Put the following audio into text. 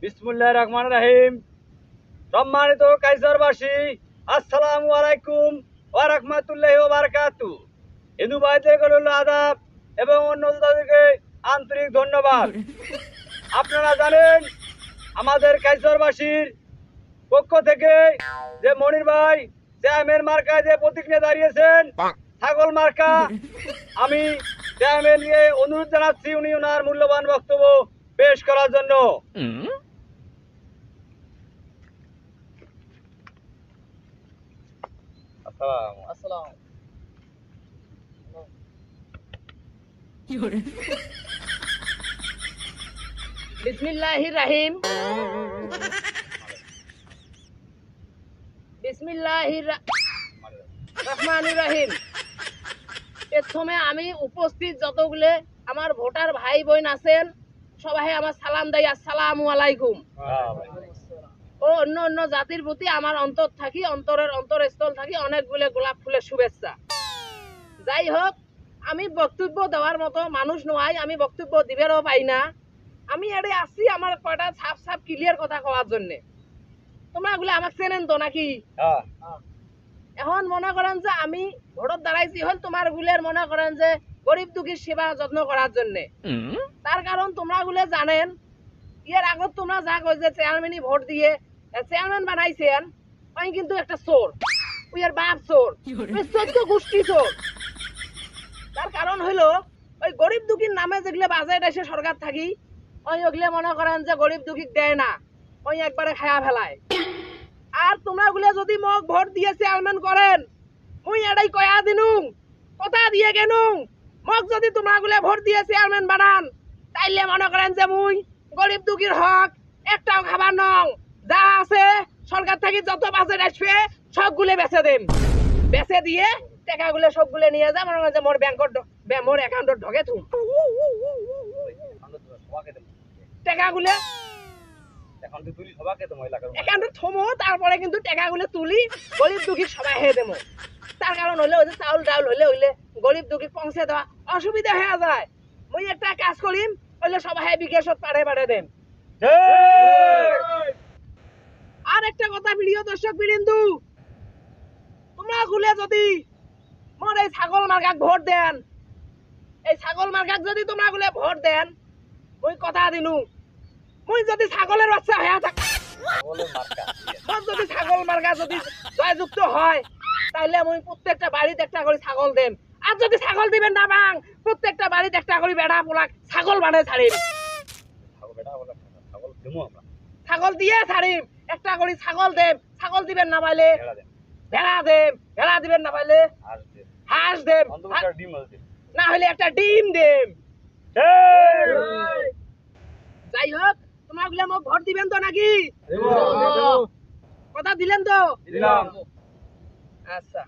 বিসমিল্লাহির রহমানির রহিম। সম্মানিত কাইসারবাসী, আসসালামু আলাইকুম ওয়া রাহমাতুল্লাহি ওয়া বারাকাতুহু। হিন্দু ভাইদেরকে রইল আদাব এবং অন্য তাদেরকে আন্তরিক ধন্যবাদ। আপনারা জানেন আমাদের কাইসারবাসীর পক্ষ থেকে যে মনির ভাই চেয়ারম্যান মার্কায় যে প্রতিজ্ঞা দাঁড়িয়েছেন ছাগল মার্কা, আমি চেয়ারম্যান নিয়ে অনুরোধ জানাচ্ছি উনি ওনার মূল্যবান বক্তব্য পেশ করার জন্য। বিসমিল্লাহির রহিম। বিসমিল্লাহির রহমানির রহিম। প্রথমে আমি উপস্থিত যতগুলো আমার ভোটার ভাই বোন আছেন সবাই আমার সালাম দেই, আসসালামু আলাইকুম। ও অন্য অন্য জাতির প্রতি আমার অন্তরস্থল থাকি অনেকগুলো গোলাপ ফুলের শুভেচ্ছা। যাই হোক, আমি বক্তব্য দেওয়ার মতো মানুষ নয়, আমি বক্তব্য দিবেরও পাই না। আমি এড়ে আসছি আমার কয়টা সাফ ক্লিয়ার কথা কওয়ার জন্য। তোমরা এগুলো আমাকে চেনেন তো নাকি? এখন মনে করেন যে আমি ভোটত দাঁড়াইছি হল তোমার গুলের মনে করেন যে গরিব দুঃখীর সেবা যত্ন করার জন্য। তার কারণ তোমরা গুলো জানেন এর আগত তোমরা যা কই যে চেয়ারম্যানই ভোট দিয়ে চেয়ারম্যান বানাইছেন, ওই কিন্তু একটা চোর, ওই এর বাপ চোর, ওই 14 গোষ্ঠী চোর। তার কারণ হলো ওই গরিব দুঃখীর নামে যেগুলো বাজেট এসে সরকার থাকি ওই ওগুলো মনে করেন যে গরিব দুঃখী দেয় না, ওই একবারে খায়া ফেলায়। আর তোমরা গুলো যদি মোক ভোট দিয়ে চেয়ারম্যান করেন, মুই এটাই কয়া দিনুম, কথা দিয়ে গেনুম, মোক যদি তোমরা গুলো ভোট দিয়ে চেয়ারম্যান বানান তাইলে মনে করেন যে মুই গরিব দুঃখীর হক একটাও খাবার নং, যা আছে সরকার থেকে যত বাজেট আসবে সবগুলো বেচে দেন, বেচে দিয়ে টাকাগুলো সবগুলো নিয়ে যা মনে করেন যে মোর মোর অ্যাকাউন্টত ঢোকে থুম টাকাগুলো তারপরে কিন্তু টাকাগুলো তুলি গরিব দুঃখী সবাই হয়ে দেবো। তার কারণ হলে ওই যে চাউল ডাউল হইলে গরিব দুঃখী পৌঁছে দেওয়া অসুবিধা হয়ে যায়। মুই একটা কাজ করিম হইলে সবাই বিকাশত পাড়ে দেন। আর একটা কথা প্রিয় দর্শক বিন্দু, তোমরা গুলে যদি মোর এই ছাগল মার্কাক ভোট দেন, এই ছাগল মার্কাক যদি তোমরা গুলে ভোট দেন, মুই কথা দিনু মুই যদি ছাগলের বাচ্চা হয়ে থাক, যদি ছাগল মার্কা যদি জয়যুক্ত হয় তাহলে মুই প্রত্যেকটা বাড়িতে একটা করে ছাগল দেন। আর যদি ছাগল দিবেন না বাং, প্রত্যেকটা বাড়িতে একটা করে বেড়া পোলাক ছাগল বানায় ছাড়িম, ছাগল দিয়ে ছাড়িম, একটা করে ছাগল দেব। ছাগল দিবেন না পাইলে ভেড়া দেব, ভেড়া দিবেন না পাইলে হাঁস দেব, না হলে একটা ডিম দেব। যাই হোক, তোমরা গুলো মোক ভোট দিবেন তো নাকি? কথা দিলেন তো? আচ্ছা।